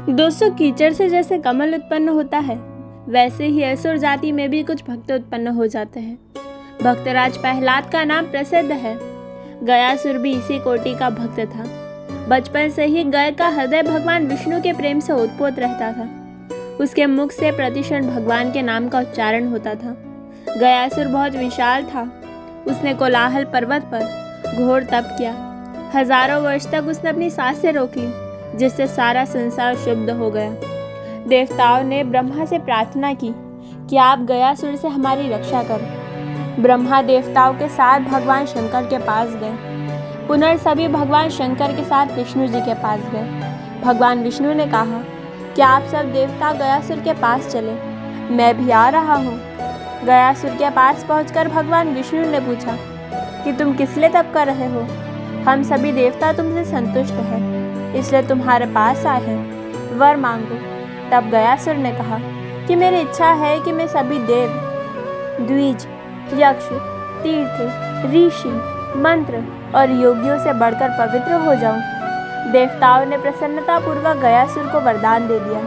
दोस्तों, कीचड़ से जैसे कमल उत्पन्न होता है, वैसे ही असुर जाति में भी कुछ भक्त उत्पन्न हो जाते हैं। भक्तराज प्रहलाद का नाम प्रसिद्ध है। गयासुर भी इसी कोटि का भक्त था। बचपन से ही गय का हृदय भगवान विष्णु के प्रेम से ओतप्रोत रहता था। उसके मुख से प्रतिक्षण भगवान के नाम का उच्चारण होता था। गयासुर बहुत विशाल था। उसने कोलाहल पर्वत पर घोर तप किया। हजारों वर्ष तक उसने अपनी सांसें रोक ली, जिससे सारा संसार शुद्ध हो गया। देवताओं ने ब्रह्मा से प्रार्थना की कि आप गयासुर से हमारी रक्षा करो। ब्रह्मा देवताओं के साथ भगवान शंकर के पास गए। पुनः सभी भगवान शंकर के साथ विष्णु जी के पास गए। भगवान विष्णु ने कहा कि आप सब देवता गयासुर के पास चले, मैं भी आ रहा हूँ। गयासुर के पास पहुंचकर भगवान विष्णु ने पूछा कि तुम किस लिए तप कर रहे हो? हम सभी देवता तुमसे संतुष्ट हैं, इसलिए तुम्हारे पास आए हैं, वर मांगो। तब गयासुर ने कहा कि मेरी इच्छा है कि मैं सभी देव, द्विज, यक्ष, तीर्थ, ऋषि, मंत्र और योगियों से बढ़कर पवित्र हो जाऊं। देवताओं ने प्रसन्नतापूर्वक गयासुर को वरदान दे दिया।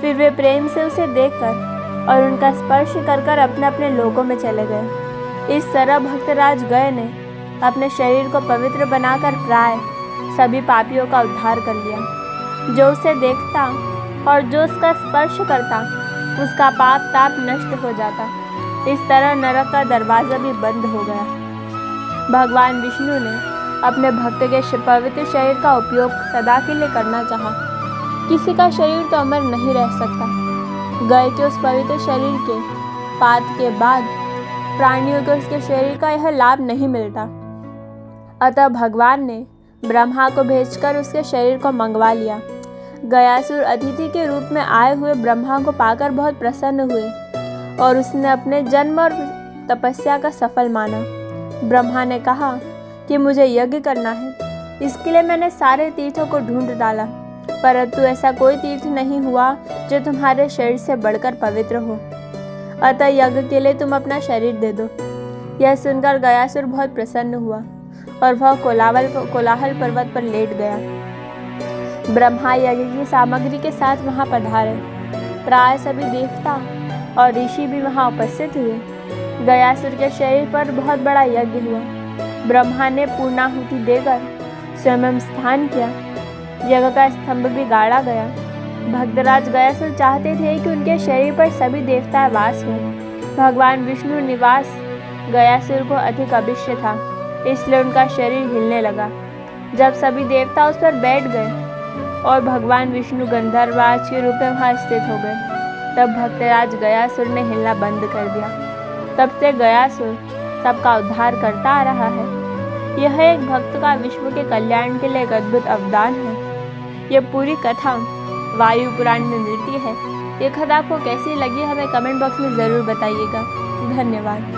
फिर वे प्रेम से उसे देखकर और उनका स्पर्श कर कर अपने अपने लोकों में चले गए। इस तरह भक्तराज गय ने अपने शरीर को पवित्र बनाकर प्राय सभी पापियों का उद्धार कर लिया। जो उसे देखता और जो उसका स्पर्श करता, उसका पाप ताप नष्ट हो जाता। इस तरह नरक का दरवाज़ा भी बंद हो गया। भगवान विष्णु ने अपने भक्त के पवित्र शरीर का उपयोग सदा के लिए करना चाहा। किसी का शरीर तो अमर नहीं रह सकता। गय के उस पवित्र शरीर के पात के बाद प्राणियों को उसके शरीर का यह लाभ नहीं मिलता। अतः भगवान ने ब्रह्मा को भेजकर उसके शरीर को मंगवा लिया। गयासुर अतिथि के रूप में आए हुए ब्रह्मा को पाकर बहुत प्रसन्न हुए और उसने अपने जन्म और तपस्या का सफल माना। ब्रह्मा ने कहा कि मुझे यज्ञ करना है। इसके लिए मैंने सारे तीर्थों को ढूंढ डाला, परंतु ऐसा कोई तीर्थ नहीं हुआ जो तुम्हारे शरीर से बढ़कर पवित्र हो। अतः यज्ञ के लिए तुम अपना शरीर दे दो। यह सुनकर गयासुर बहुत प्रसन्न हुआ और वह कोलाहल पर्वत पर लेट गया। ब्रह्मा यज्ञ की सामग्री के साथ वहां पधारे। प्राय सभी देवता और ऋषि भी वहां उपस्थित हुए। गयासुर के शरीर पर बहुत बड़ा यज्ञ हुआ। ब्रह्मा ने पूर्णाहुति देकर स्वयं स्थान किया। यज्ञ का स्तंभ भी गाड़ा गया। भक्तराज गयासुर चाहते थे कि उनके शरीर पर सभी देवता वास हो। भगवान विष्णु निवास गयासुर को अधिक अभिष्ट था, इसलिए उनका शरीर हिलने लगा। जब सभी देवता उस पर बैठ गए और भगवान विष्णु गंधर्वराज के रूप में वहाँ स्थित हो गए, तब भक्तराज गयासुर ने हिलना बंद कर दिया। तब से गयासुर सबका उद्धार करता आ रहा है। यह एक भक्त का विश्व के कल्याण के लिए एक अद्भुत अवदान है। यह पूरी कथा वायु पुराण में मिलती है। ये कथा आपको कैसी लगी हमें कमेंट बॉक्स में ज़रूर बताइएगा। धन्यवाद।